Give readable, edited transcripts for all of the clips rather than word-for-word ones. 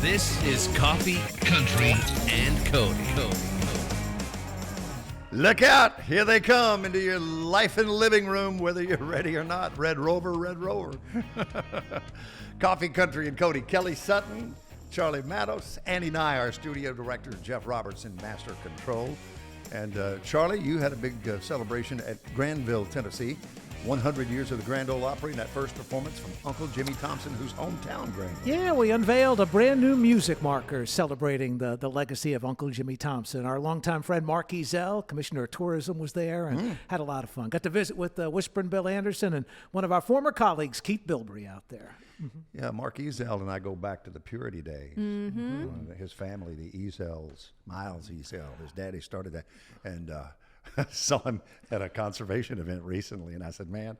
This is Coffee, Country, and Cody. Look out! Here they come into your life and living room, whether you're ready or not. Red Rover, Red Rover. Coffee, Country, and Cody. Kelly Sutton, Charlie Matos, Andy Nye, our studio director, Jeff Robertson, master control. And Charlie, you had a big celebration at Granville, Tennessee. 100 years of the Grand Ole Opry, and that first performance from Uncle Jimmy Thompson, whose hometown, Granville. Yeah, we unveiled a brand new music marker celebrating the legacy of Uncle Jimmy Thompson. Our longtime friend Mark Ezell, Commissioner of Tourism, was there and had a lot of fun. Got to visit with Whispering Bill Anderson and one of our former colleagues, Keith Bilbrey, out there. Yeah, Mark Ezell and I go back to the Purity days. His family, the Ezells, Miles Ezell, his daddy started that. And I saw him at a conservation event recently, and I said, man,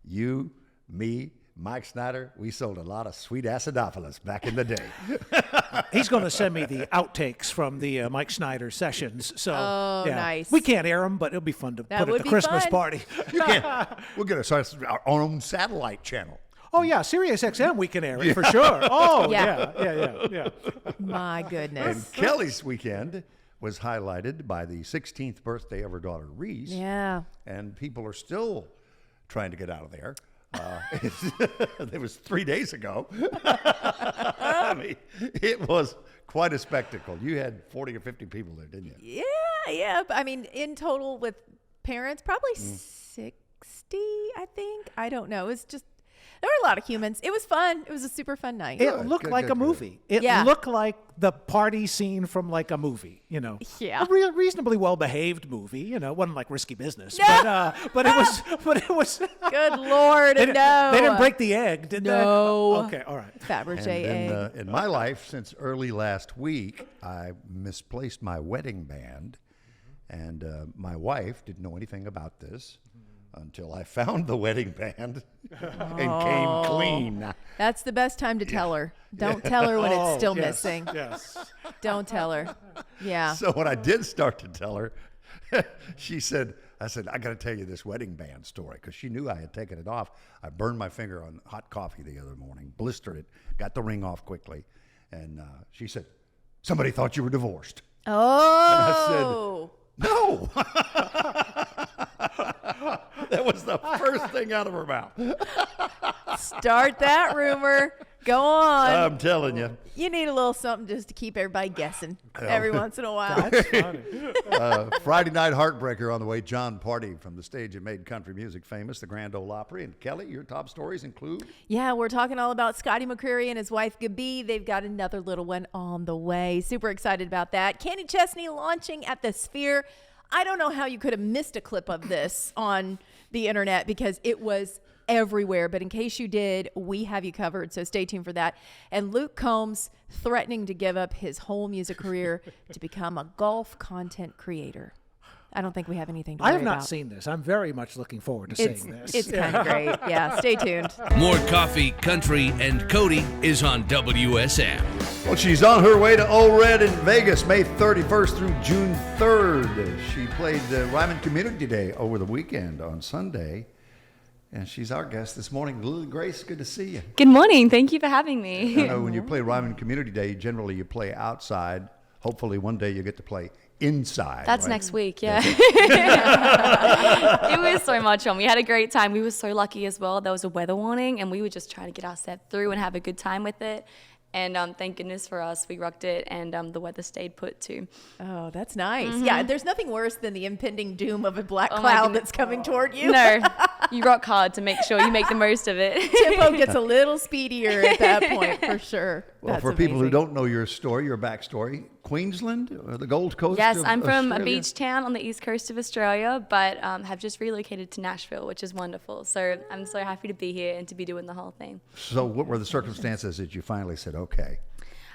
you, me, Mike Snyder, we sold a lot of sweet acidophilus back in the day. He's going to send me the outtakes from the Mike Snyder sessions. So, yeah. Nice. We can't air them, but it'll be fun to That put at would the be Christmas fun. party. You can. We'll get our own satellite channel. Oh, yeah, Sirius XM, we can air it for sure. Oh, Yeah. yeah. My goodness. And Kelly's weekend was highlighted by the 16th birthday of her daughter, Reese. Yeah. And people are still trying to get out of there. It was 3 days ago. I mean, it was quite a spectacle. You had 40 or 50 people there, didn't you? Yeah. I mean, in total with parents, probably 60, I think. I don't know. It was just, there were a lot of humans. It was fun. It was a super fun night. It looked good, like good, a movie. good. It looked like the party scene from like a movie, you know. Yeah. A reasonably well-behaved movie, you know. It wasn't like Risky Business. No. But it was Good Lord, they no. didn't break the egg, did they? No. Okay, all right. Fabergé And egg. in my life, since early last week, I misplaced my wedding band. And my wife didn't know anything about this until I found the wedding band and came clean. That's the best time to tell her. Don't tell her when it's still missing. Yes. Don't tell her. Yeah. So when I did start to tell her, I said, I got to tell you this wedding band story, because she knew I had taken it off. I burned my finger on hot coffee the other morning, blistered it, got the ring off quickly. And she said, somebody thought you were divorced. Oh. No. That was the first thing out of her mouth. Start that rumor. Go on. I'm telling you. You need a little something just to keep everybody guessing every once in a while. That's funny. Friday night heartbreaker on the way. John Party from the stage that made country music famous, the Grand Ole Opry. And Kelly, your top stories include? Yeah, we're talking all about Scotty McCreery and his wife Gabi. They've got another little one on the way. Super excited about that. Kenny Chesney launching at the Sphere. I don't know how you could have missed a clip of this on the internet because it was everywhere. But in case you did, we have you covered. So stay tuned for that. And Luke Combs threatening to give up his whole music career to become a golf content creator. I don't think we have anything to worry I have not about. seen this. I'm very much looking forward to seeing this. It's kind of great. Yeah, stay tuned. More Coffee, Country, and Cody is on WSM. Well, she's on her way to Old Red in Vegas, May 31st through June 3rd. She played Ryman Community Day over the weekend on Sunday. And she's our guest this morning. Lily Grace, good to see you. Good morning. Thank you for having me. I know when you play Ryman Community Day, generally you play outside. Hopefully one day you get to play inside. That's right? next week, yeah. It was so much fun. We had a great time. We were so lucky as well. There was a weather warning, and we were just trying to get our set through and have a good time with it. And thank goodness for us, we rocked it, and the weather stayed put too. Oh, that's nice. Yeah, there's nothing worse than the impending doom of a black cloud goodness. that's coming toward you. No, you rock hard to make sure you make the most of it. Tempo gets a little speedier at that point, for sure. Well, That's for people who amazing. don't know your story, your backstory, Queensland, the Gold Coast Yes, of I'm from a Australia? beach town on the east coast of Australia, but have just relocated to Nashville, which is wonderful. So I'm so happy to be here and to be doing the whole thing. So what were the circumstances that you finally said, okay,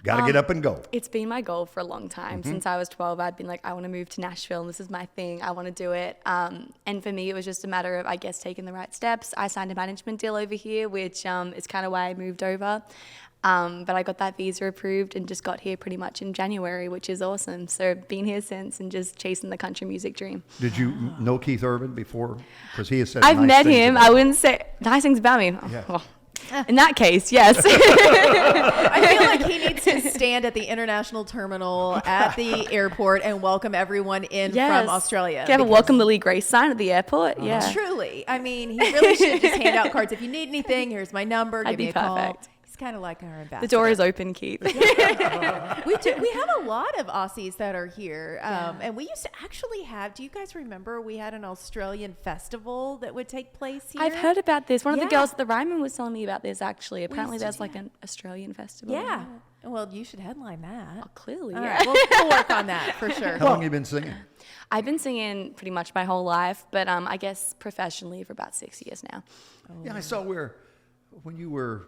got to get up and go? It's been my goal for a long time. Since I was 12, I'd been like, I want to move to Nashville, and this is my thing. I want to do it. And for me, it was just a matter of, I guess, taking the right steps. I signed a management deal over here, which is kind of why I moved over. But I got that visa approved and just got here pretty much in January, which is awesome. So been here since and just chasing the country music dream. Did you know Keith Urban before? Because he has said I've nice met things him. about I you. wouldn't say nice things about me. Yeah. Well, in that case, yes. I feel like he needs to stand stand at the international terminal at the airport and welcome everyone in Yes. from Australia. Can you have a welcome Lily Grace sign at the airport? Yeah. Truly. I mean, he really should just hand out cards. If you need anything, here's my number. That'd Give me be a call. perfect. He's kind of like our ambassador. The door is open, Keith. We have a lot of Aussies that are here. And we used to actually have, do you guys remember we had an Australian festival that would take place here? I've heard about this. One of the Yeah. girls at the Ryman was telling me about this, actually. Apparently used to there's do like that. an Australian festival. Yeah. Well, you should headline that. Oh, clearly, All yeah. right, we'll work on that for sure. How long have you been singing? I've been singing pretty much my whole life, but I guess professionally for about 6 years now. Yeah, I saw when you were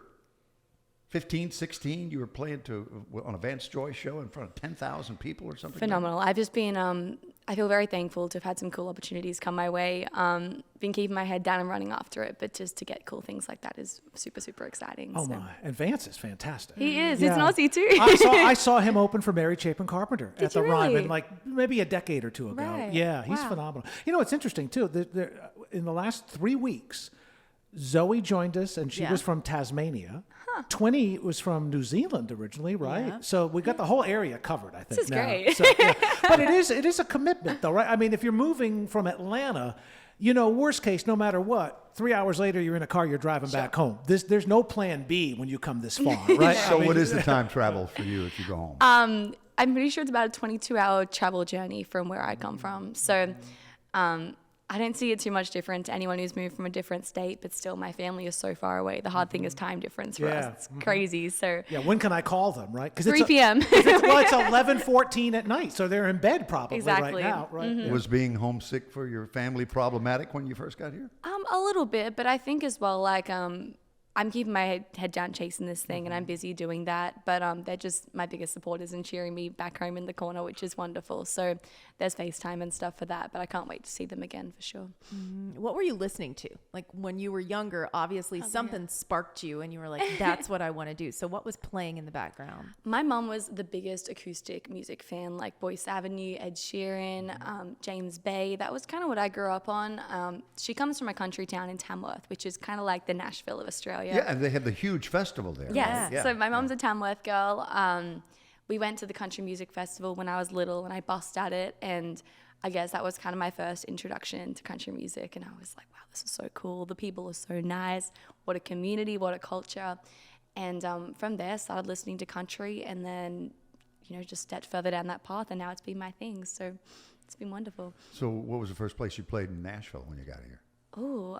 15, 16, you were playing on a Vance Joy show in front of 10,000 people or something. Phenomenal. I've just been, I feel very thankful to have had some cool opportunities come my way. Been keeping my head down and running after it, but just to get cool things like that is super, super exciting. Oh so. my! And Vance is fantastic. He is. Yeah. He's an Aussie too. I saw him open for Mary Chapin Carpenter at the you really? Ryman, like maybe a decade or two ago. Right. Yeah, he's Wow. phenomenal. You know, it's interesting too. In the last 3 weeks, Zoe joined us, and she Yeah. was from Tasmania. 20 was from New Zealand originally, right? Yeah. So we got the whole area covered, I think. is now. great. So, yeah. But it is a commitment, though, right? I mean, if you're moving from Atlanta, you know, worst case, no matter what, 3 hours later you're in a car, you're driving back home. There's no plan B when you come this far, right? So what is the time travel for you if you go home? I'm pretty sure it's about a 22-hour travel journey from where I come from. So I don't see it too much different to anyone who's moved from a different state, but still my family is so far away. The hard thing is time difference for Yeah. us. It's crazy. So Yeah, when can I call them, right? 'Cause 3 p.m. it's 11:14 at night, so they're in bed probably Exactly. right now, right? Yeah. Was being homesick for your family problematic when you first got here? A little bit, but I think as well, like, I'm keeping my head down chasing this thing, and I'm busy doing that. But they're just my biggest supporters and cheering me back home in the corner, which is wonderful. So there's FaceTime and stuff for that, but I can't wait to see them again for sure. What were you listening to? Like when you were younger, obviously something sparked you and you were like, that's what I want to do. So what was playing in the background? My mum was the biggest acoustic music fan, like Boyce Avenue, Ed Sheeran, James Bay. That was kind of what I grew up on. She comes from a country town in Tamworth, which is kind of like the Nashville of Australia. Yeah, and they had the huge festival there. Yes. right? Yeah. So my mom's a Tamworth girl. We went to the country music festival when I was little, and I bussed at it. And I guess that was kind of my first introduction to country music. And I was like, wow, this is so cool. The people are so nice. What a community, what a culture. And from there, started listening to country, and then, you know, just stepped further down that path. And now it's been my thing. So it's been wonderful. So what was the first place you played in Nashville when you got here? Oh,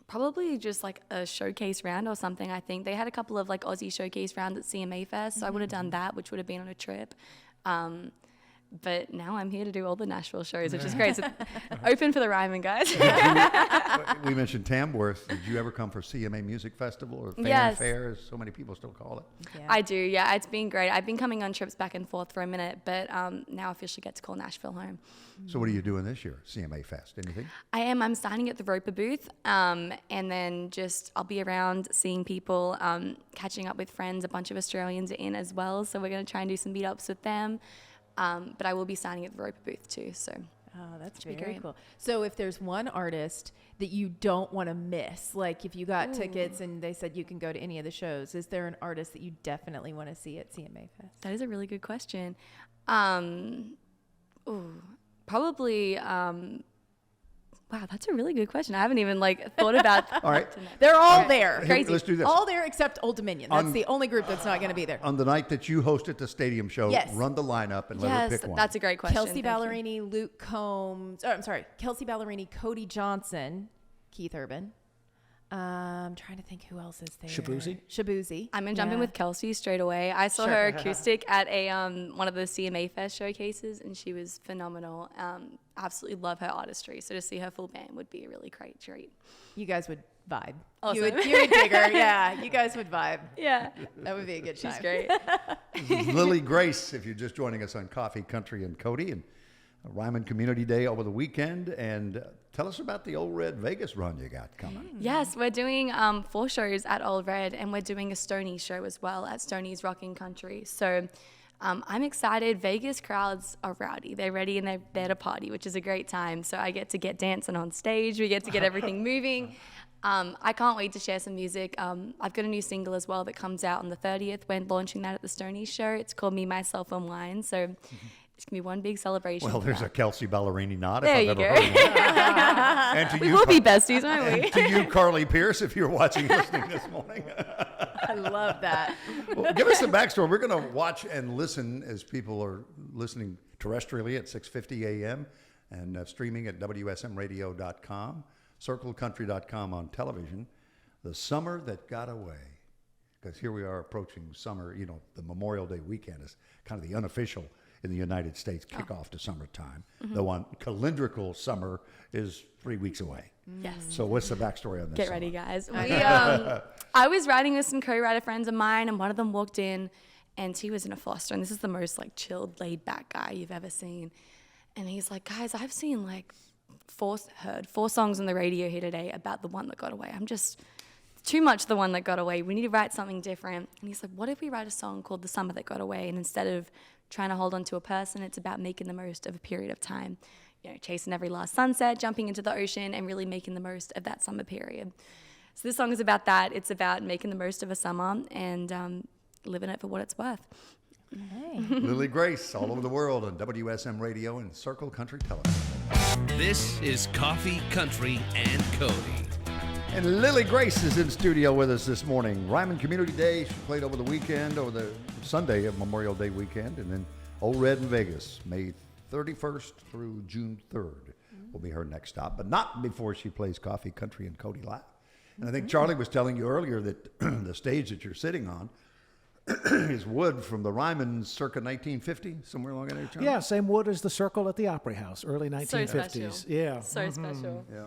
probably just like a showcase round or something. I think they had a couple of like Aussie showcase rounds at CMA Fest, so I would have done that, which would have been on a trip. But now I'm here to do all the Nashville shows, which is great. So open for the Ryman, guys. We mentioned Tamworth. Did you ever come for CMA Music Festival or Fan Yes. Fair, as so many people still call it? Yeah. I do, yeah. It's been great. I've been coming on trips back and forth for a minute, but now officially get to call Nashville home. So what are you doing this year, CMA Fest? Anything? I'm signing at the Roper booth, and then I'll be around seeing people, catching up with friends. A bunch of Australians are in as well, so we're going to try and do some meetups with them. But I will be signing at the Roper booth too, so. Oh, that's be very great. cool. So if there's one artist that you don't want to miss, like if you got tickets and they said you can go to any of the shows, is there an artist that you definitely want to see at CMA Fest? That is a really good question. Probably. Wow, that's a really good question. I haven't even thought about. All right. They're all there. Here, Crazy. let's do this. All there except Old Dominion. That's On- the only group that's not going to be there. On the night that you hosted the stadium show, Yes. run the lineup and let her Yes, pick one. that's a great question. Kelsey Thank you. Ballerini, Luke Combs. Kelsey Ballerini, Cody Johnson, Keith Urban. I'm trying to think who else is there. Shabuzi. I'm gonna jump in with Kelsey straight away. I saw her acoustic at a one of the CMA Fest showcases, and she was phenomenal. Absolutely love her artistry. So to see her full band would be a really great treat. You guys would vibe. Awesome. You would dig her. Yeah, you guys would vibe. Yeah, That would be a good time. she's great. This is Lily Grace, if you're just joining us on Coffee, Country, and Cody, and Ryman Community Day over the weekend. And tell us about the Old Red Vegas run you got coming. Yes, we're doing 4 shows at Old Red, and we're doing a Stoney's show as well at Stoney's Rocking Country. So I'm excited. Vegas crowds are rowdy. They're ready and they're there to party, which is a great time. So I get to get dancing on stage. We get to get everything moving. I can't wait to share some music. I've got a new single as well that comes out on the 30th. We're launching that at the Stoney show. It's called Me, Myself, and Wine. So it's going to be one big celebration. Well, there's a Kelsey Ballerini nod. There if you I've go. ever heard one. And to We you, will be besties, won't we? and to you, Carly Pierce, if you're watching, listening this morning. I love that. Well, give us the backstory. We're going to watch and listen as people are listening terrestrially at 6:50 a.m. and streaming at WSMRadio.com, CircleCountry.com on television. The Summer That Got Away. Because here we are approaching summer. You know, the Memorial Day weekend is kind of the unofficial in the United States kickoff to summertime. The one calendrical summer is 3 weeks away. Yes. So what's the backstory on this? Get ready, guys. I was riding with some co-writer friends of mine, and one of them walked in, and he was in a Foster, and this is the most like chilled, laid-back guy you've ever seen. And he's like, guys, I've seen heard four songs on the radio here today about the one that got away. I'm just too much the one that got away. We need to write something different. And he's like, what if we write a song called The Summer That Got Away? And instead of trying to hold on to a person, it's about making the most of a period of time. You know, chasing every last sunset, jumping into the ocean, and really making the most of that summer period. So this song is about that. It's about making the most of a summer and living it for what it's worth. Hey. Lily Grace, all over the world on WSM Radio and Circle Country Television. This is Coffee, Country, and Cody. And Lily Grace is in studio with us this morning. Ryman Community Day, she played over the weekend, over the Sunday of Memorial Day weekend, and then Old Red in Vegas, May 31st through June 3rd will be her next stop, but not before she plays Coffee, Country, and Cody live. And I think Charlie was telling you earlier that the stage that you're sitting on is wood from the Ryman circa 1950, somewhere along there, Charlie? Yeah, same wood as the Circle at the Opry House, early So 1950s. special. Yeah. So special. Yeah.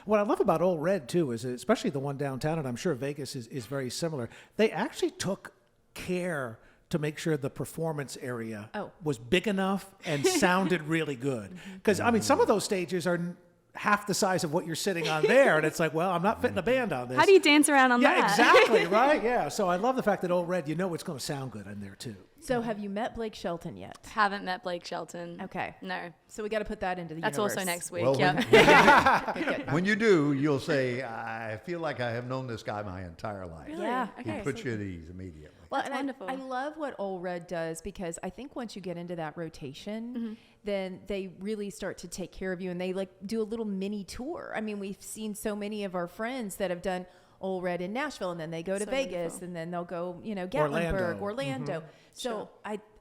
What I love about Old Red, too, is especially the one downtown, and I'm sure Vegas is very similar, they actually took care to make sure the performance area was big enough and sounded really good. Because, I mean, some of those stages are half the size of what you're sitting on there, and it's like, well, I'm not fitting a band on this. How do you dance around on that? Yeah, exactly, right? Yeah, so I love the fact that Old Red, you know it's going to sound good in there, too. So have you met Blake Shelton yet? Haven't met Blake Shelton. Okay. No. So we got to put that into the That's universe. also next week. Well, Yep. when you do, you'll say, I feel like I have known this guy my entire life. Really? Yeah. He Okay. puts you at ease immediately. Well, That's and wonderful. I love what Old Red does, because I think once you get into that rotation, then they really start to take care of you, and they like do a little mini tour. I mean, we've seen so many of our friends that have done Old Red in Nashville, and then they go to So Vegas, wonderful. and then they'll go, Gatlinburg, Orlando. So Sure.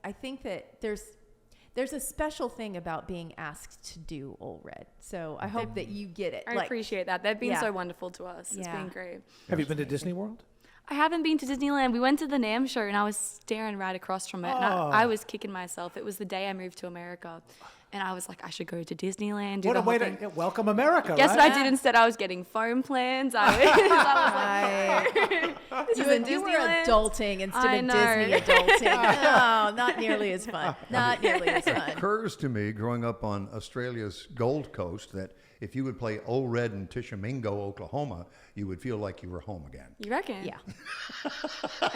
I think that there's a special thing about being asked to do Old Red. So I hope that you get it. I appreciate that. They've been Yeah. so wonderful to us. It's Yeah. been great. Have you been to Disney World? I haven't been to Disneyland. We went to the NAMM show, and I was staring right across from it. And I was kicking myself. It was the day I moved to America. And I was like, I should go to Disneyland, do What the a whole way thing. to welcome America, Guess right? what I did instead? I was getting phone plans. I was like, this is in You were Disneyland. adulting instead I of know. Disney adulting. No, not nearly as fun. Not nearly as fun. Occurs to me growing up on Australia's Gold Coast that if you would play Old Red in Tishomingo, Oklahoma, you would feel like you were home again. You reckon? Yeah.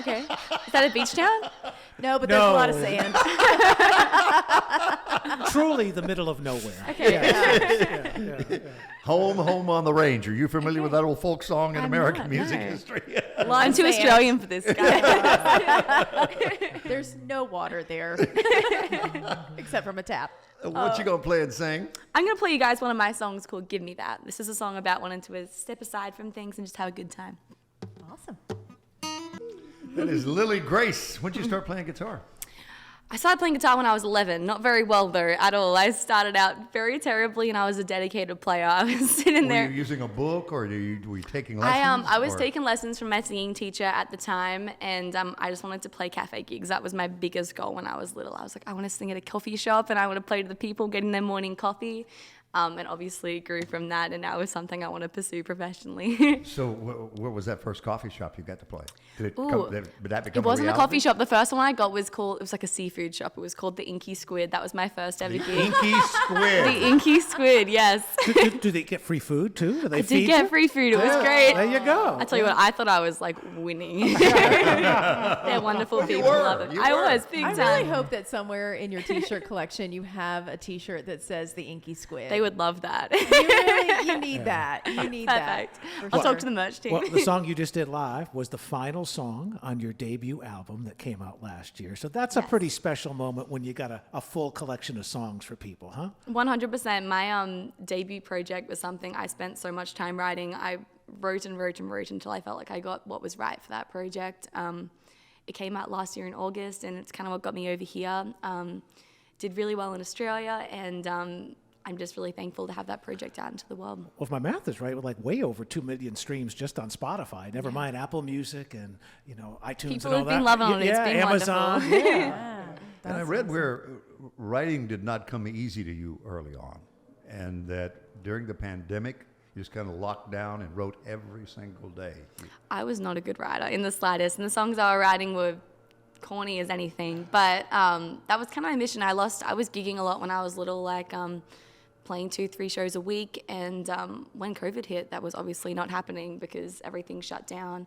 Okay. Is that a beach town? No, but there's a lot of No. sand. Truly the middle of nowhere. Okay. Home on the range. Are you familiar with that old folk song in I'm American not, music no. history? Well, I'm too Sand. Australian for this guy. There's no water there, except from a tap. What you gonna play and sing? I'm going to play you guys one of my songs called Give Me That. This is a song about wanting to step aside from things and just have a good time. Awesome. That is Lily Grace. When did you start playing guitar? I started playing guitar when I was 11. Not very well, though, at all. I started out very terribly, and I was a dedicated player. I was sitting Were there. you using a book, or were you taking lessons? I was or- taking lessons from my singing teacher at the time, and I just wanted to play cafe gigs. That was my biggest goal when I was little. I was like, I want to sing at a coffee shop, and I want to play to the people getting their morning coffee. And obviously it grew from that, and now it's something I want to pursue professionally. So where was that first coffee shop you got to play? Did it Ooh. did that become It wasn't a reality? coffee shop. The first one I got was it was like a seafood shop. It was called the Inky Squid. That was my first ever gig. Inky Squid. The Inky Squid, yes. Do they get free food, too? Do they I feed did get you? free food. It was Yeah, great. There you go. I tell you what, I thought I was like winning. They're wonderful people. were. Love it. You I were. was big I time. really hope that somewhere in your T-shirt collection you have a T-shirt that says the Inky Squid. They would love that. You need that. You need Perfect. that. I'll talk to the merch team. Well, the song you just did live was the final song on your debut album that came out last year. So that's a pretty special moment when you got a full collection of songs for people, huh? 100%. My debut project was something I spent so much time writing. I wrote and wrote and wrote until I felt like I got what was right for that project. It came out last year in August, and it's kind of what got me over here. Did really well in Australia, and I'm just really thankful to have that project out into the world. Well, if my math is right, with like way over 2 million streams just on Spotify. Never mind Apple Music and iTunes People and all have that. been loving it. It's Yeah, been Amazon. wonderful. Yeah. And I read where writing did not come easy to you early on, and that during the pandemic, you just kind of locked down and wrote every single day. I was not a good writer in the slightest, and the songs I was writing were corny as anything. But that was kind of my mission. I was gigging a lot when I was little, like playing 2-3 shows a week. And when COVID hit, that was obviously not happening because everything shut down.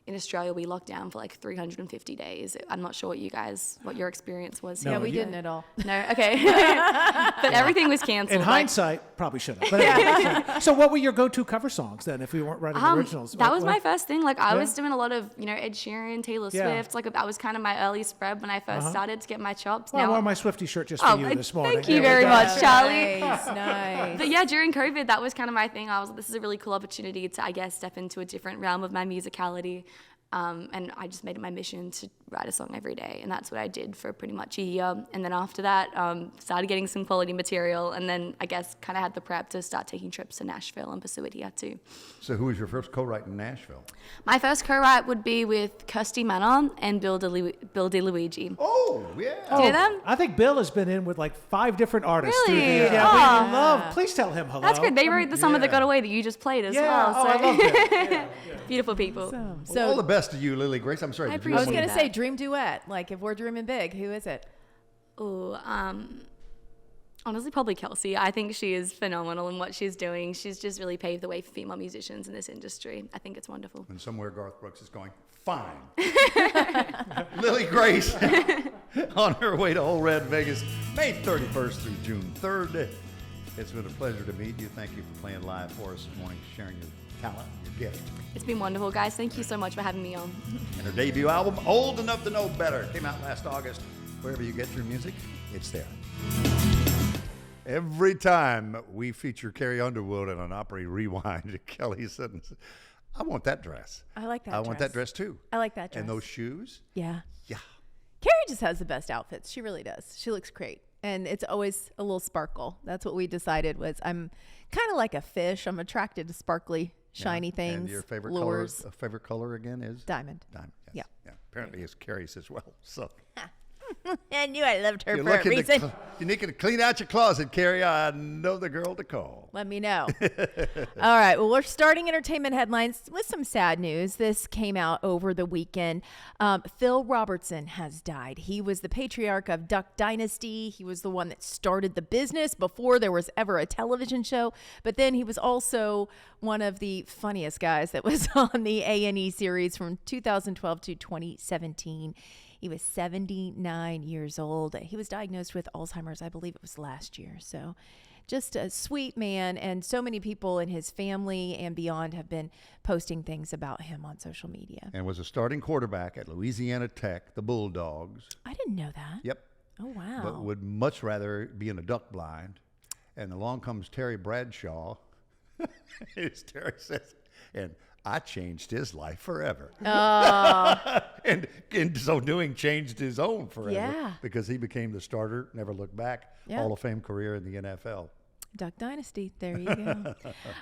In Australia, we locked down for like 350 days. I'm not sure what your experience was. No, Yeah, we didn't at all. No, okay. But everything was canceled. In hindsight, probably should have. But anyway, so what were your go-to cover songs then if we weren't writing originals? That was What- my first thing. Like I was doing a lot of, Ed Sheeran, Taylor Yeah. Swift. Like that was kind of my early spread when I first started to get my chops. Well, I Now, wore my Swiftie shirt just for you this morning. thank you There we very go. much, Charlie. Nice. But yeah, during COVID, that was kind of my thing. I was like, this is a really cool opportunity to, I guess, step into a different realm of my musicality. And I just made it my mission to write a song every day. And that's what I did for pretty much a year. And then after that, started getting some quality material. And then I guess kind of had the prep to start taking trips to Nashville and pursue it here too. So who was your first co-write in Nashville? My first co-write would be with Kirsty Manor and Bill DeLuigi. Oh, yeah. Do you know them? I think Bill has been in with like 5 different artists. through Really? the- Aw. we love. Please tell him hello. That's great. They wrote the summer that got away that you just played as Yeah. well. Oh, So I love it. beautiful people. Well, all the best to you, Lily Grace. I'm sorry. I did you I was have appreciate going one? to that. say dream duet. Like if we're dreaming big, who is it? Ooh, honestly, probably Kelsey. I think she is phenomenal in what she's doing. She's just really paved the way for female musicians in this industry. I think it's wonderful. And somewhere Garth Brooks is going, fine. Lily Grace on her way to Old Red Vegas, May 31st through June 3rd. It's been a pleasure to meet you. Thank you for playing live for us this morning, sharing your talent, your gift. It's been wonderful, guys. Thank you so much for having me on. And her debut album, Old Enough to Know Better, came out last August. Wherever you get your music, it's there. Every time we feature Carrie Underwood in an Opry Rewind, Kelly Sutton says, I want that dress. I like that I want that dress too. I like that dress. And those shoes? Yeah. Yeah. Carrie just has the best outfits. She really does. She looks great. And it's always a little sparkle. That's what we decided was I'm kind of like a fish. I'm attracted to sparkly, shiny things. And your favorite lures. color again is? Diamond. Diamond, yes. Yeah. Apparently it's Carrie's as well. So I knew I loved her you're for a looking reason. you need to clean out your closet, Carrie. I know the girl to call. Let me know. All right. Well, we're starting entertainment headlines with some sad news. This came out over the weekend. Phil Robertson has died. He was the patriarch of Duck Dynasty. He was the one that started the business before there was ever a television show. But then he was also one of the funniest guys that was on the A&E series from 2012 to 2017. He was 79 years old. He was diagnosed with Alzheimer's, I believe it was last year. So just a sweet man. And so many people in his family and beyond have been posting things about him on social media. And was a starting quarterback at Louisiana Tech, the Bulldogs. I didn't know that. Yep. Oh, wow. But would much rather be in a duck blind. And along comes Terry Bradshaw. As Terry says, and I changed his life forever. Oh. and in so doing, changed his own forever. Yeah. Because he became the starter, never looked back, Yeah. Hall of Fame career in the NFL. Duck Dynasty. There you go.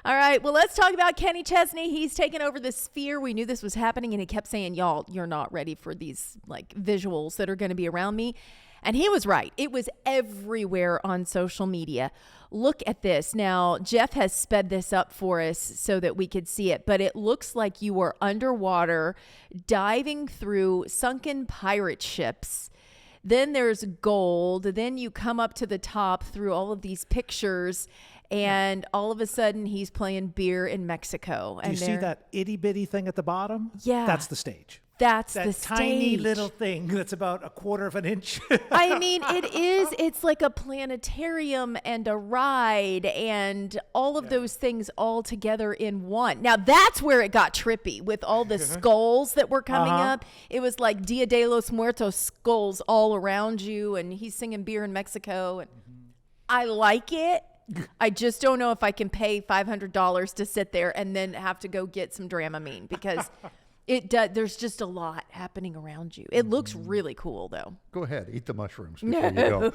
All right. Well, let's talk about Kenny Chesney. He's taken over the Sphere. We knew this was happening, and he kept saying, y'all, you're not ready for these like visuals that are going to be around me. And he was right. It was everywhere on social media. Look at this. Now, Jeff has sped this up for us so that we could see it, but it looks like you are underwater diving through sunken pirate ships. Then there's gold. Then you come up to the top through all of these pictures, and all of a sudden he's playing beer in Mexico. Do you see that itty bitty thing at the bottom? Yeah. That's the stage. That's that the tiny stage. little thing that's about a quarter of an inch. I mean, it is. It's like a planetarium and a ride and all of those things all together in one. Now, that's where it got trippy with all the skulls that were coming up. It was like Dia de los Muertos skulls all around you, and he's singing Beer in Mexico. And I like it. I just don't know if I can pay $500 to sit there and then have to go get some Dramamine because it does. There's just a lot happening around you. It looks really cool, though. Go ahead, eat the mushrooms before you go.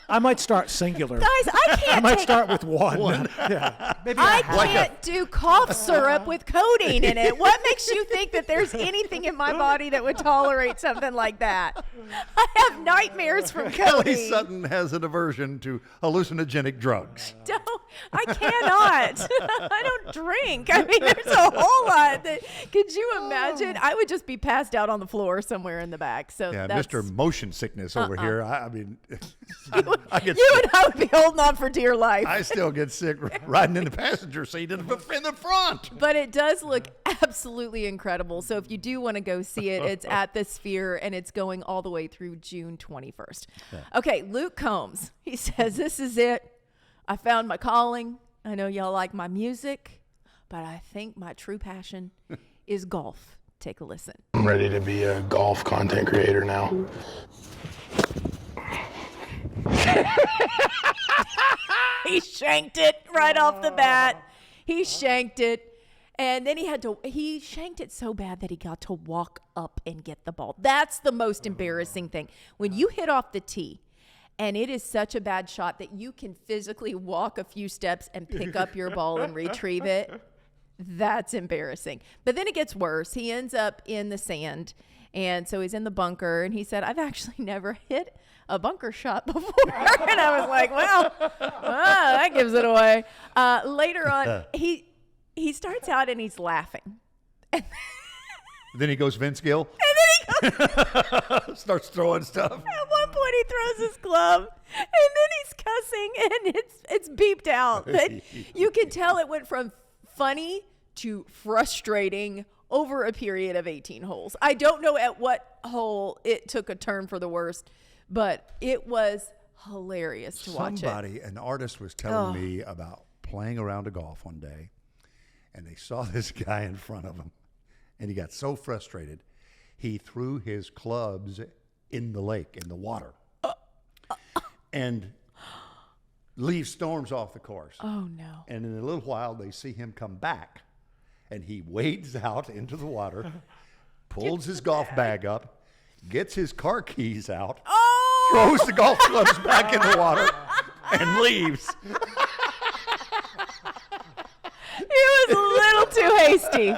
I might start singular. Guys, I can't I might take. start with one. Yeah. Maybe I a half. can't do cough syrup with codeine in it. What makes you think that there's anything in my body that would tolerate something like that? I have nightmares from Kelly codeine. Sutton has an aversion to hallucinogenic drugs. I cannot. I don't drink. I mean, there's a whole lot. Could you imagine? I would just be passed out on the floor somewhere in the back. So Yeah, that's, Mr. Motion Sickness over here. I mean, I get you sick. and I would be holding on for dear life. I still get sick riding in the passenger seat in the front. But it does look absolutely incredible. So if you do want to go see it, it's at the Sphere, and it's going all the way through June 21st. Yeah. Okay, Luke Combs. He says, this is it. I found my calling. I know y'all like my music, but I think my true passion is golf. Take a listen. I'm ready to be a golf content creator now. He shanked it right off the bat. He shanked it. And then he shanked it so bad that he got to walk up and get the ball. That's the most embarrassing thing. When you hit off the tee and it is such a bad shot that you can physically walk a few steps and pick up your ball and retrieve it, that's embarrassing. But then it gets worse. He ends up in the sand. And so he's in the bunker, and he said, I've actually never hit a bunker shot before. And I was like, well, that gives it away. Later on, he starts out and he's laughing. Then he goes Vince Gill. And then he goes, Starts throwing stuff. at one point he throws his glove, and then he's cussing, and it's beeped out. But you can tell it went from funny to frustrating over a period of 18 holes. I don't know at what hole it took a turn for the worst, but it was hilarious to watch it. An artist was telling me about playing around a golf one day, and they saw this guy in front of him, and he got so frustrated, he threw his clubs in the lake, in the water, and leave storms off the course. Oh, no. And in a little while, they see him come back, and he wades out into the water, pulls his golf bag up, gets his car keys out, throws the golf clubs back in the water, and leaves. He was a little too hasty.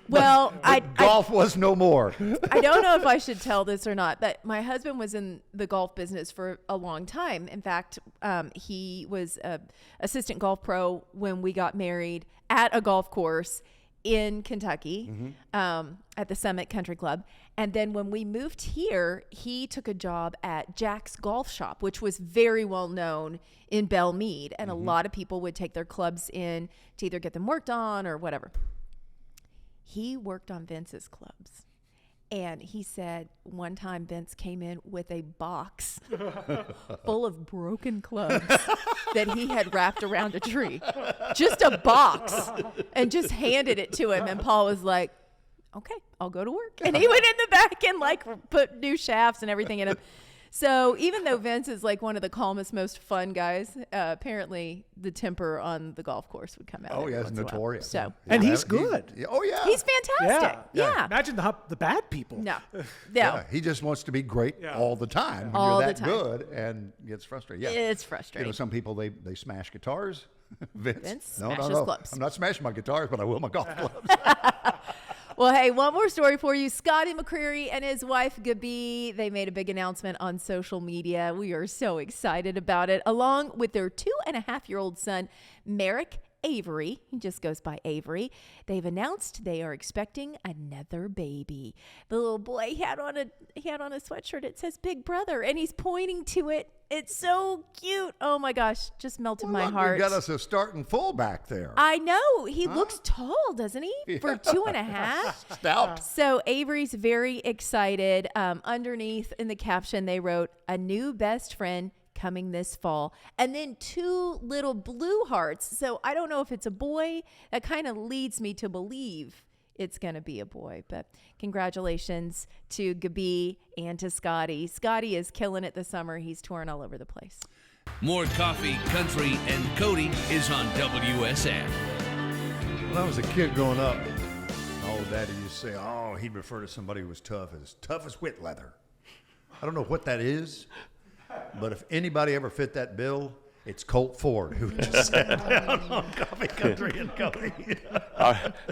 Well, Golf was no more. I don't know if I should tell this or not, but my husband was in the golf business for a long time. In fact, he was an assistant golf pro when we got married at a golf course in Kentucky, at the Summit Country Club. And then when we moved here, he took a job at Jack's Golf Shop, which was very well known in Belle Meade. And a lot of people would take their clubs in to either get them worked on or whatever. He worked on Vince's clubs. And he said one time Vince came in with a box full of broken clubs that he had wrapped around a tree. Just a box. And just handed it to him. And Paul was like, okay, I'll go to work. And he went in the back and like put new shafts and everything in them. So even though Vince is like one of the calmest, most fun guys, apparently the temper on the golf course would come out. Oh, every yeah, it's once in a while. notorious. So, And he's good. Oh, yeah. he's fantastic. Yeah. Imagine the bad people. No. Yeah, he just wants to be great all the time. When All you're the that time. good and gets frustrated. Yeah. It's frustrating. You know, some people, they smash guitars. Vince smashes clubs. I'm not smashing my guitars, but I will my golf clubs. Well, hey, one more story for you. Scotty McCreery and his wife, Gabi, they made a big announcement on social media. We are so excited about it, along with their 2.5-year-old son, Merrick Avery, he just goes by Avery, they've announced they are expecting another baby. The little boy had on a sweatshirt. It says Big Brother, and he's pointing to it. It's so cute. Oh my gosh, just melted my heart. You got us a starting fullback there. I know. He looks tall, doesn't he? For 2.5. Stout. So Avery's very excited. Underneath in the caption, they wrote, "A new best friend coming this fall." And then 2 little blue hearts. So I don't know if it's a boy. That kind of leads me to believe it's going to be a boy. But congratulations to Gabi and to Scotty. Scotty is killing it this summer. He's touring all over the place. More Coffee, Country, and Cody is on WSM. When I was a kid growing up, my old daddy used to say, he'd refer to somebody who was tough as whit leather. I don't know what that is, but if anybody ever fit that bill, it's Colt Ford who just sat down on Coffee, Country, and Cody.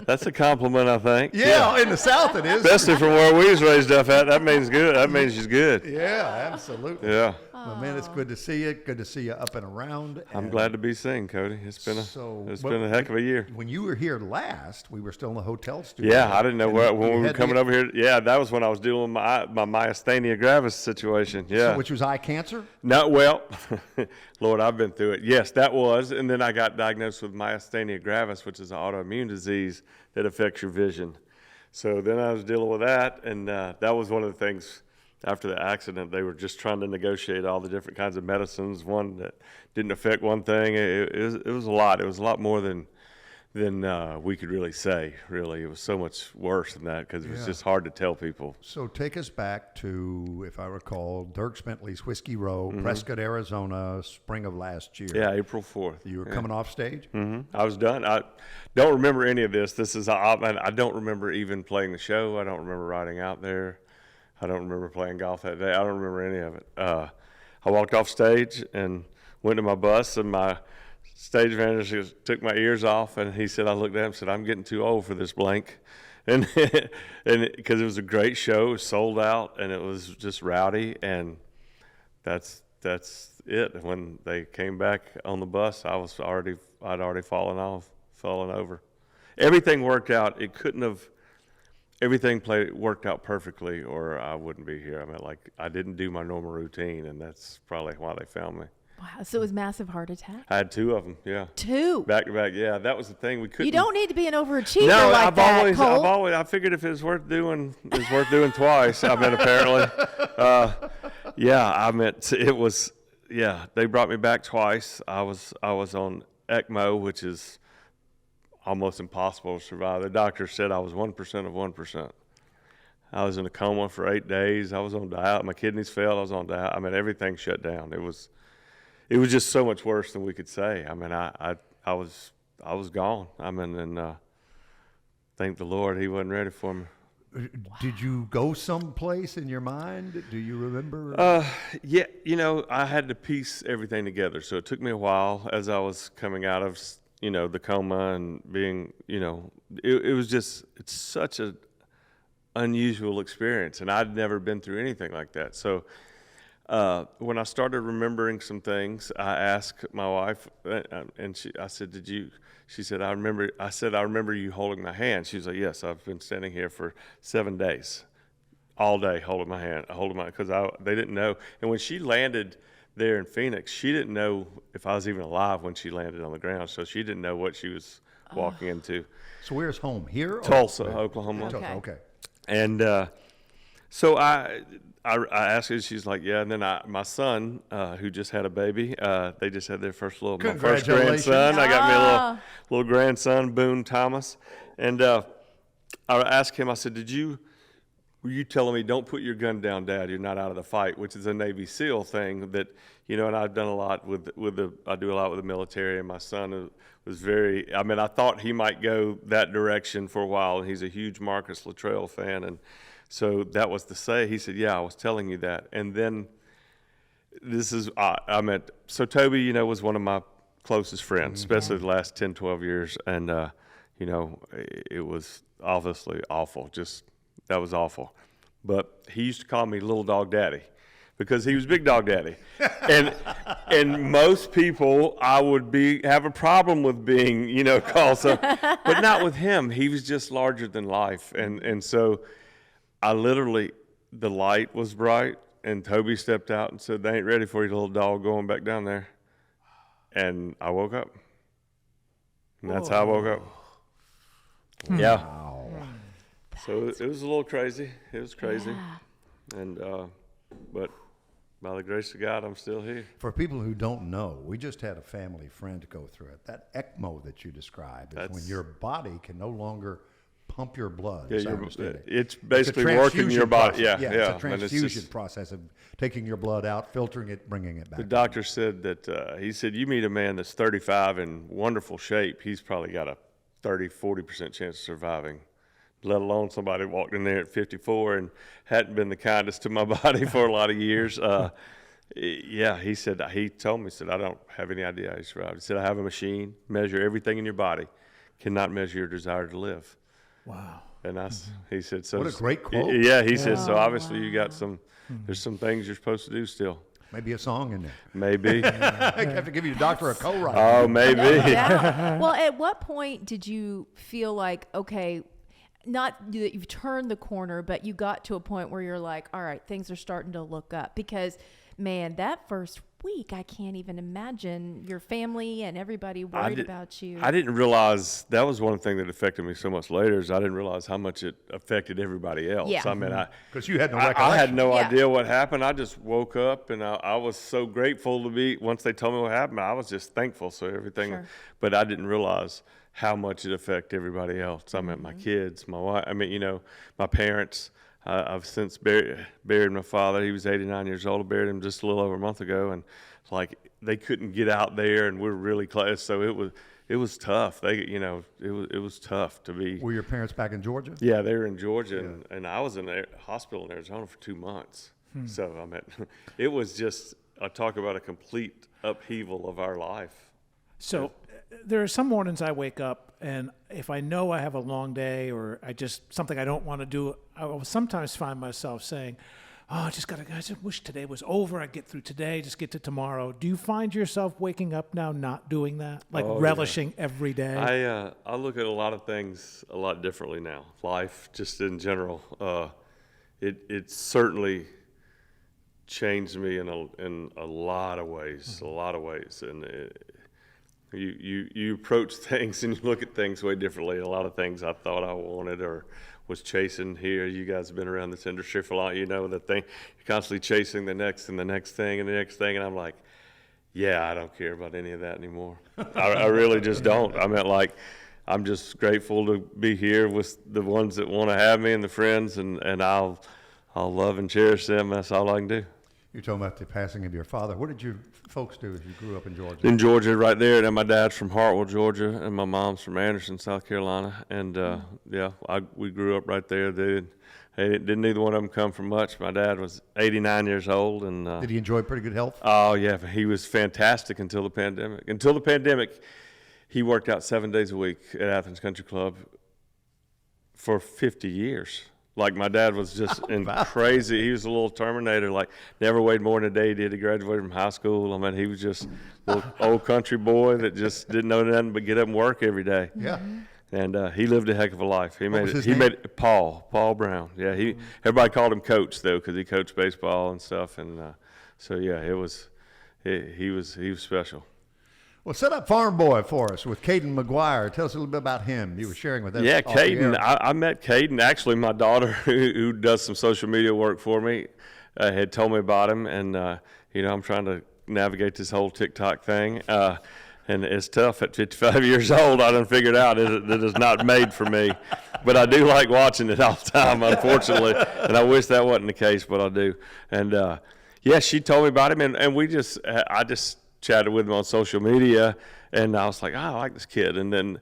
That's a compliment, I think. Yeah, in the South it is. Especially from where we was raised up at. That means good. That means she's good. Yeah, absolutely. Yeah. Well, man, it's good to see you. Good to see you up and around. I'm glad to be seen, Cody. It's been a heck of a year. When you were here last, we were still in the hotel studio. Yeah, I didn't know when we were coming over here. Yeah, that was when I was dealing with my myasthenia gravis situation. Yeah. So, which was eye cancer? No, well, Lord, I've been through it. Yes, that was. And then I got diagnosed with myasthenia gravis, which is an autoimmune disease that affects your vision. So then I was dealing with that, and that was one of the things. After the accident, they were just trying to negotiate all the different kinds of medicines. One that didn't affect one thing. It was a lot. It was a lot more than we could really say. Really, it was so much worse than that because it was just hard to tell people. So take us back to, if I recall, Dirk Bentley's Whiskey Row, Prescott, Arizona, spring of last year. Yeah, April 4th. You were coming off stage? Mm-hmm. I was done. I don't remember any of this. I don't remember even playing the show. I don't remember riding out there. I don't remember playing golf that day. I don't remember any of it. I walked off stage and went to my bus, and my stage manager took my ears off, and he said, I looked at him and said, I'm getting too old for this blank. And because it was a great show, it was sold out, and it was just rowdy, and that's it. When they came back on the bus, I'd already fallen over. Everything worked out. Everything worked out perfectly, or I wouldn't be here. I mean, I didn't do my normal routine, and that's probably why they found me. Wow, so it was massive heart attack? I had 2 of them, yeah. 2? Back to back, yeah. That was the thing. We couldn't. You don't need to be an overachiever Colt. I figured if it was worth doing, twice. I mean, apparently. They brought me back twice. I was on ECMO, which is almost impossible to survive. The doctor said I was 1% of 1%. I was in a coma for 8 days. I was on dialysis. My kidneys failed. I was on dialysis. I mean, everything shut down. It was just so much worse than we could say. I mean, I was gone. I mean, and thank the Lord he wasn't ready for me. Did you go someplace in your mind? Do you remember? Yeah, I had to piece everything together. So it took me a while as I was coming out of the coma and being, it's such an unusual experience, and I'd never been through anything like that. So when I started remembering some things, I asked my wife, and I said, she said, I remember you holding my hand. She was like, yes, I've been standing here for 7 days, all day holding my hand, because they didn't know. And when she landed there in Phoenix, she didn't know if I was even alive when she landed on the ground, so she didn't know what she was walking into. So where's home? Here? Tulsa, Oklahoma. Okay. And so I asked her, she's like, yeah. And then my son, who just had a baby, they just had their first my first grandson. I got me a little grandson, Boone Thomas. And I asked him, I said, were you telling me, don't put your gun down, Dad, you're not out of the fight, which is a Navy SEAL thing that, and I've done a lot I do a lot with the military, and my son was I thought he might go that direction for a while, and he's a huge Marcus Luttrell fan, and so that was to say, he said, yeah, I was telling you that. And then so Toby, was one of my closest friends, especially the last 10, 12 years, and, it was obviously awful, that was awful. But he used to call me Little Dog Daddy because he was Big Dog Daddy. And And most people, I would have a problem with being, called so, but not with him. He was just larger than life. And so I literally, the light was bright, and Toby stepped out and said, "They ain't ready for you, little dog, going back down there." And I woke up. And that's how I woke up. Yeah. Wow. So it was a little crazy. It was crazy. Yeah. And, but by the grace of God, I'm still here. For people who don't know, we just had a family friend go through it. That ECMO that you described is when your body can no longer pump your blood. Yeah, it's basically working your body. Process. It's a transfusion process of taking your blood out, filtering it, bringing it back. The doctor said that, he said, you meet a man that's 35 in wonderful shape, he's probably got a 40% chance of surviving, let alone somebody walked in there at 54 and hadn't been the kindest to my body for a lot of years. Yeah, he told me, I don't have any idea how you survived. He said, I have a machine, measure everything in your body, cannot measure your desire to live. Wow. And he said, so. What a great quote. Yeah, he said, so obviously you got there's some things you're supposed to do still. Maybe a song in there. Maybe. I have to give you a doctor a co-write. Oh, maybe. Yeah. Well, at what point did you feel like, okay, not that you've turned the corner, but you got to a point where you're like, all right, things are starting to look up? Because, man, that first week, I can't even imagine your family and everybody worried about you. I didn't realize that was one thing that affected me so much later is I didn't realize how much it affected everybody else. Yeah. I mean, because you had no recollection. I had no idea what happened. I just woke up and I was so grateful to be, once they told me what happened, I was just thankful. So everything, but I didn't realize how much it affected everybody else. I mean, my kids, my wife, my parents. I've since buried my father. He was 89 years old. I buried him just a little over a month ago, and like they couldn't get out there, and we're really close. So it was tough. It was tough to be. Were your parents back in Georgia? Yeah, they were in Georgia, and I was in a hospital in Arizona for 2 months. So it was just talk about a complete upheaval of our life. So there are some mornings I wake up, and if I know I have a long day or something I don't want to do, I will sometimes find myself saying, I just wish today was over. I'd get through today, just get to tomorrow. Do you find yourself waking up now not doing that, relishing every day? I look at a lot of things a lot differently now. Life, just in general, it certainly changed me in a lot of ways, and You approach things and you look at things way differently. A lot of things I thought I wanted or was chasing here. You guys have been around this industry for a lot. You know that thing. You're constantly chasing the next and the next thing and the next thing. And I'm like, yeah, I don't care about any of that anymore. I really just don't. I'm just grateful to be here with the ones that want to have me and the friends, and I'll love and cherish them. That's all I can do. You're talking about the passing of your father. What did your folks do as you grew up in Georgia? In Georgia, right there. And my dad's from Hartwell, Georgia, and my mom's from Anderson, South Carolina. And we grew up right there. Didn't either one of them come from much. My dad was 89 years old, and did he enjoy pretty good health? Oh yeah, he was fantastic until the pandemic. Until the pandemic, he worked out 7 days a week at Athens Country Club for 50 years. Like, my dad was just crazy. He was a little Terminator, never weighed more than a day he did. He graduated from high school. He was just a little old country boy that just didn't know nothing but get up and work every day. Yeah. And he lived a heck of a life. He made it. Paul Brown. Yeah, everybody called him Coach, though, because he coached baseball and stuff. And he was special. Well, set up Farm Boy for us with Caden McGuire. Tell us a little bit about him. You were sharing with us. Yeah, Caden. I met Caden. Actually, my daughter, who does some social media work for me, had told me about him. And, I'm trying to navigate this whole TikTok thing. And it's tough at 55 years old. I done figured out it is not made for me. But I do like watching it all the time, unfortunately. And I wish that wasn't the case, but I do. And, she told me about him. And I just chatted with him on social media, and I was like, I like this kid. And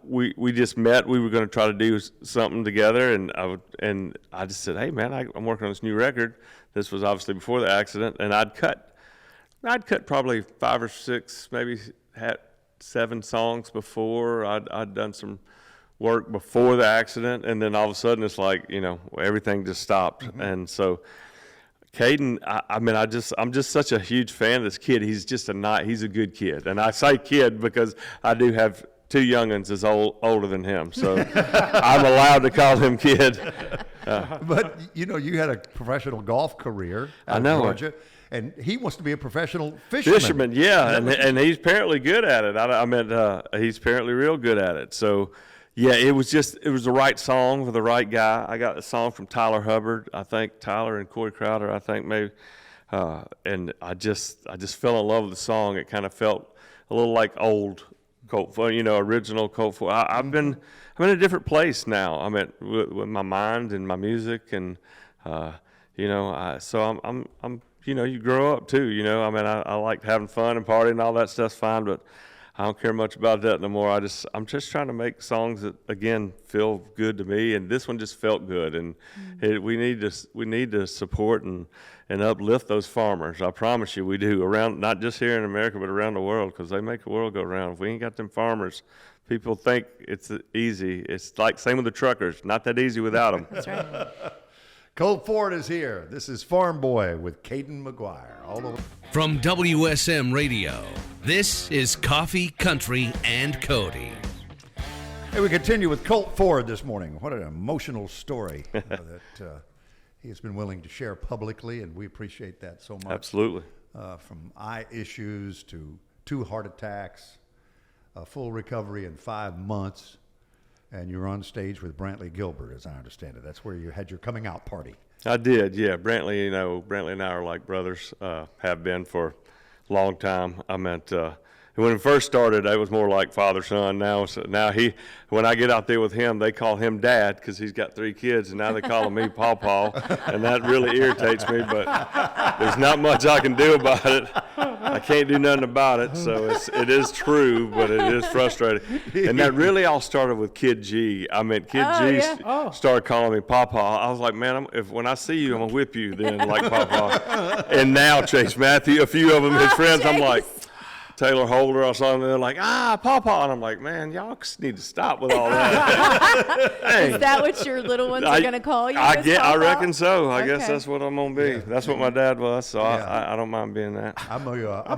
we just met. We were going to try to do something together, and I just said, hey man, I'm working on this new record. This was obviously before the accident, and I'd cut probably 5 or 6, maybe had 7 songs before. I'd done some work before the accident, and then all of a sudden it's like, everything just stopped. And so Caden, I'm just such a huge fan of this kid. He's just he's a good kid. And I say kid because I do have two young'uns that's older than him. So I'm allowed to call him kid. But, you had a professional golf career out of Georgia, and he wants to be a professional fisherman. Yeah, and he's apparently good at it. He's apparently real good at it. So, yeah, it was the right song for the right guy. I got a song from Tyler Hubbard, I think, Tyler and Corey Crowder, I think maybe. And I just fell in love with the song. It kind of felt a little like old Colt Ford, original Colt Ford. I'm in a different place now. I'm with my mind and my music, and so I'm you grow up too. I like having fun and partying and all that stuff's fine, but I don't care much about that no more. I'm just trying to make songs that again feel good to me, and this one just felt good. And we need to support and uplift those farmers. I promise you, we do, around not just here in America but around the world, because they make the world go round. If we ain't got them farmers, people think it's easy. It's like same with the truckers. Not that easy without them. That's right. Colt Ford is here. This is Farm Boy with Caden McGuire. All over. From WSM Radio, this is Coffee, Country, and Cody. Hey, we continue with Colt Ford this morning. What an emotional story that he has been willing to share publicly, and we appreciate that so much. Absolutely. From eye issues to 2 heart attacks, a full recovery in 5 months. And you were on stage with Brantley Gilbert, as I understand it. That's where you had your coming out party. I did, yeah. Brantley and I are like brothers, have been for a long time. When it first started, it was more like father-son. Now when I get out there with him, they call him Dad because he's got 3 kids, and now they call me Paw, and that really irritates me, but there's not much I can do about it. I can't do nothing about it, so it is true, but it is frustrating. And that really all started with Kid G. Started calling me Pawpaw. I was like, man, when I see you, I'm going to whip you then, like Pawpaw. And now Chase Matthew, a few of them, his friends, I'm like, Taylor Holder or something, they're like, Pawpaw. And I'm like, man, y'all need to stop with all that. Hey. Is that what your little ones are going to call you? I reckon so. I guess that's what I'm going to be. Yeah. That's what my dad was, so I don't mind being that. I'm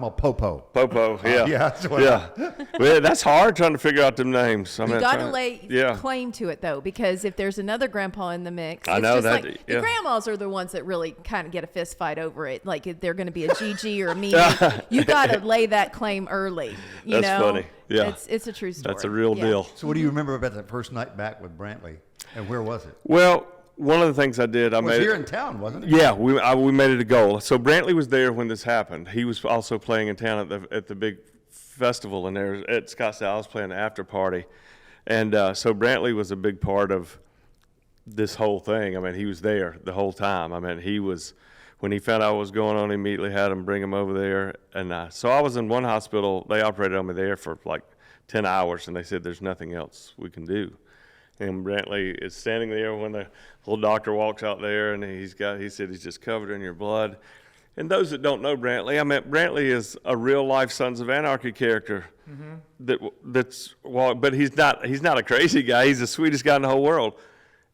a Popo. Popo, yeah. Yeah. That's hard trying to figure out them names. You got to lay claim to it, though, because if there's another grandpa in the mix, I know that. Like, the grandmas are the ones that really kind of get a fist fight over it. Like if they're going to be a Gigi or a Mimi, you got to lay that claim early. That's funny. Yeah, it's a true story. That's a real deal. So what do you remember about that first night back with Brantley, and where was it? Well, one of the things I did, it was here in town, wasn't it? Yeah, we made it a goal. So Brantley was there when this happened. He was also playing in town at the big festival in there at Scottsdale. I was playing the after party, and so Brantley was a big part of this whole thing. I mean, he was there the whole time. I mean, he was. When he found out what was going on, he immediately had him bring him over there. And so I was in one hospital. They operated on me there for like 10 hours, and they said there's nothing else we can do. And Brantley is standing there when the little doctor walks out there, and he said he's just covered in your blood. And those that don't know Brantley, Brantley is a real life Sons of Anarchy character. Mm-hmm. But he's not a crazy guy. He's the sweetest guy in the whole world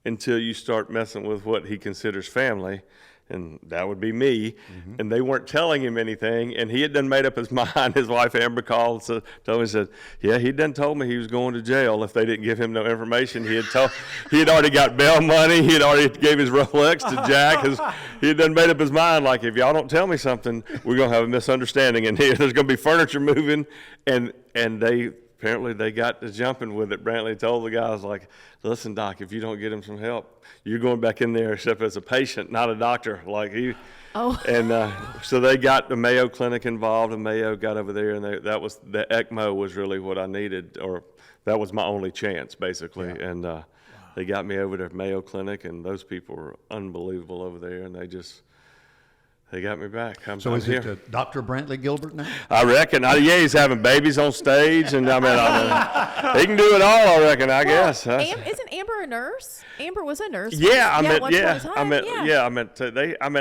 until you start messing with what he considers family. And that would be me, and they weren't telling him anything, and he had done made up his mind. His wife Amber called, told me, said, yeah, he'd done told me he was going to jail if they didn't give him no information. He had already got bail money. He had already gave his Rolex to Jack. He had done made up his mind, like, if y'all don't tell me something, we're going to have a misunderstanding in here. There's going to be furniture moving, and apparently they got to jumping with it. Brantley told the guys, like, listen, Doc, if you don't get him some help, you're going back in there except as a patient, not a doctor. And so they got the Mayo Clinic involved, and Mayo got over there, and the ECMO was really what I needed, or that was my only chance, basically. Yeah. And they got me over to Mayo Clinic, and those people were unbelievable over there, and They got me back. So I'm is here. it Dr. Brantley Gilbert now? I reckon. Yeah, he's having babies on stage, and I mean, he can do it all. I reckon. I guess. Isn't Amber a nurse? Amber was a nurse. Yeah, I once upon a time,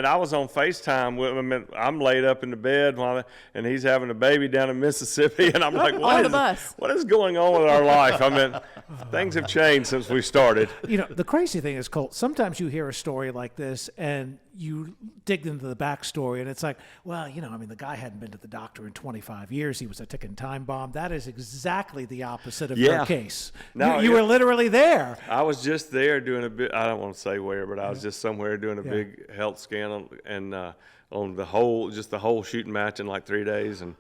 I was on FaceTime with. I'm laid up in the bed and he's having a baby down in Mississippi, and I'm like, what is going on with our life? I mean, things have changed since we started. You know, the crazy thing is, Colt, sometimes you hear a story like this and you dig into the backstory, and it's like, well, you know, I mean, the guy hadn't been to the doctor in 25 years. He was a ticking time bomb. That is exactly the opposite of your case. No, you were literally there. I was just there doing a bit. I don't want to say where, but I was just somewhere doing a big health scan on the whole shooting match in like 3 days, and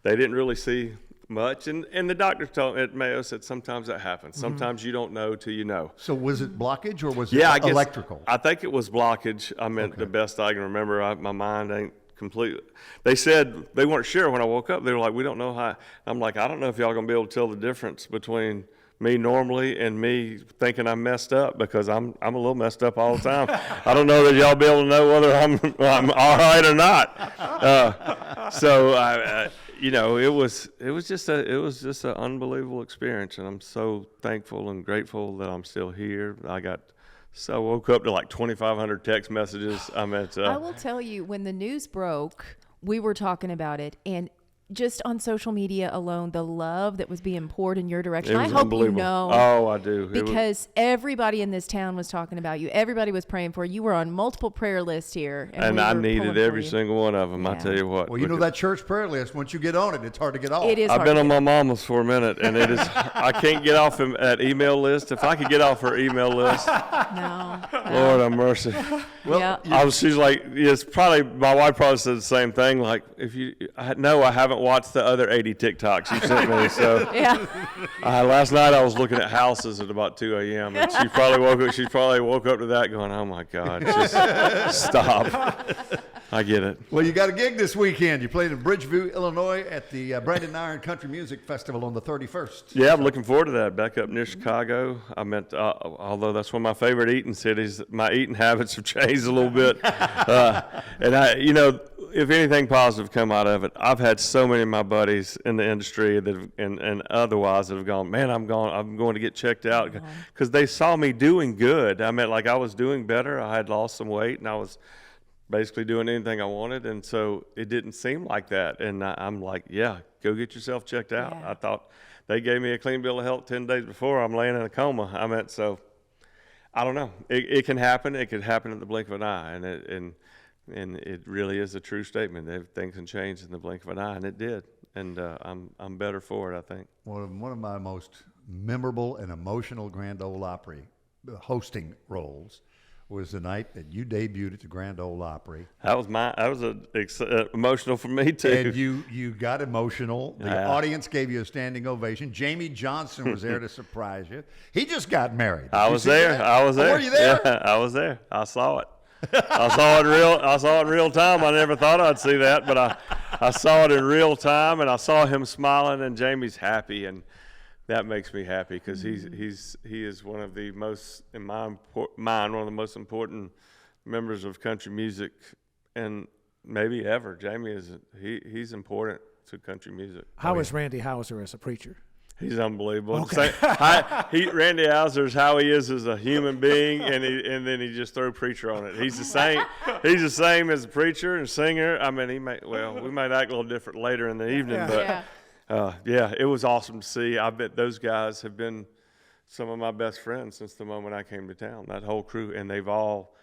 they didn't really see much. And the doctor told me at Mayo said sometimes that happens. Sometimes you don't know till you know. So was it blockage or was it electrical? I think it was blockage. I mean, the best I can remember. My mind ain't completely. They said they weren't sure when I woke up. They were like, we don't know how. I'm like, I don't know if y'all gonna be able to tell the difference between me normally and me thinking I'm messed up, because I'm a little messed up all the time. I don't know that y'all be able to know whether I'm all right or not. So you know, it was just an unbelievable experience, and I'm so thankful and grateful that I'm still here. I woke up to like 2,500 text messages. I will tell you, when the news broke, we were talking about it, and just on social media alone, the love that was being poured in your direction. I hope you know. Oh, I do. Because everybody in this town was talking about you. Everybody was praying for you. You were on multiple prayer lists here. And I needed every single one of them, yeah. I tell you what. Well, you know that church prayer list, once you get on it, it's hard to get off. It is I've been on my mama's for a minute, and it is. I can't get off that email list. If I could get off her email list. No. Lord have mercy. Well, she's like, it's probably, my wife probably said the same thing. Like, I haven't watched the other 80 TikToks you sent me. So last night I was looking at houses at about 2 a.m. and she probably woke up to that going, oh my God, just stop. I get it. Well, you got a gig this weekend. You played in Bridgeview, Illinois at the Brandon Iron Country Music Festival on the 31st. Yeah, I'm looking forward to that. Back up near Chicago. I meant, although that's one of my favorite eating cities, my eating habits have changed a little bit. And if anything positive come out of it, I've had so many of my buddies in the industry and otherwise that have gone, man, I'm going to get checked out, because they saw me doing good. I mean, like, I was doing better. I had lost some weight, and I was basically doing anything I wanted, and so it didn't seem like that. And I'm like, yeah, go get yourself checked out. Yeah. I thought they gave me a clean bill of health 10 days before. I'm laying in a coma. So I don't know. It can happen. It could happen in the blink of an eye, and it really is a true statement. Things can change in the blink of an eye, and it did. And I'm better for it, I think. One of my most memorable and emotional Grand Ole Opry hosting roles was the night that you debuted at the Grand Ole Opry. That was emotional for me too. And you got emotional. The audience gave you a standing ovation. Jamie Johnson was there to surprise you. He just got married. I was there. Were you there? Yeah, I was there. I saw it. I saw it in real time. I never thought I'd see that, but I saw it in real time, and I saw him smiling, and Jamie's happy, and that makes me happy, because he is one of the most, in my mind, one of the most important members of country music, and maybe ever. Jamie he's important to country music. How is Randy Houser as a preacher? He's unbelievable. Okay. Randy Houser is how he is as a human being, and then he just threw preacher on it. He's the same. He's the same as a preacher and singer. I mean, we might act a little different later in the evening, but it was awesome to see. I bet those guys have been some of my best friends since the moment I came to town. That whole crew, and they've all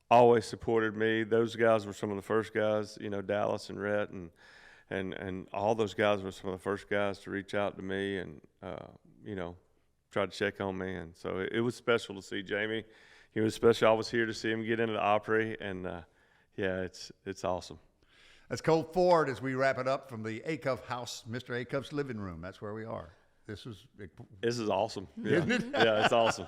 always supported me. Those guys were some of the first guys, Dallas and Rhett and all those guys were some of the first guys to reach out to me and try to check on me. And so it was special to see Jamie. He was special. I was here to see him get into the Opry, and it's awesome. That's Colt Ford as we wrap it up from the Acuff house, Mr. Acuff's living room. That's where we are. This is awesome. Yeah. Yeah, it's awesome.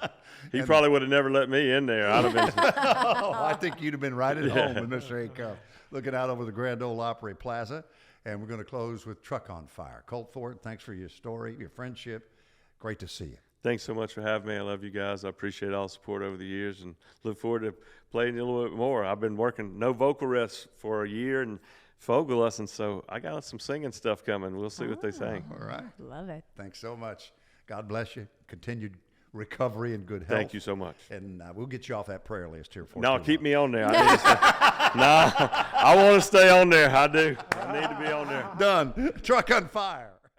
He probably would have never let me in there. I'd have been. I think you'd have been right at home with Mr. Acuff, looking out over the Grand Ole Opry Plaza. And we're going to close with Truck on Fire. Colt Ford, thanks for your story, your friendship. Great to see you. Thanks so much for having me. I love you guys. I appreciate all the support over the years and look forward to playing a little bit more. I've been working no vocal rests for a year and vocal lessons, so I got some singing stuff coming. We'll see what they sing. All right. Love it. Thanks so much. God bless you. Continued recovery and good health. Thank you so much. And we'll get you off that prayer list here for No, keep me on there. I want to stay on there. I do. I need to be on there. Done. Truck on fire.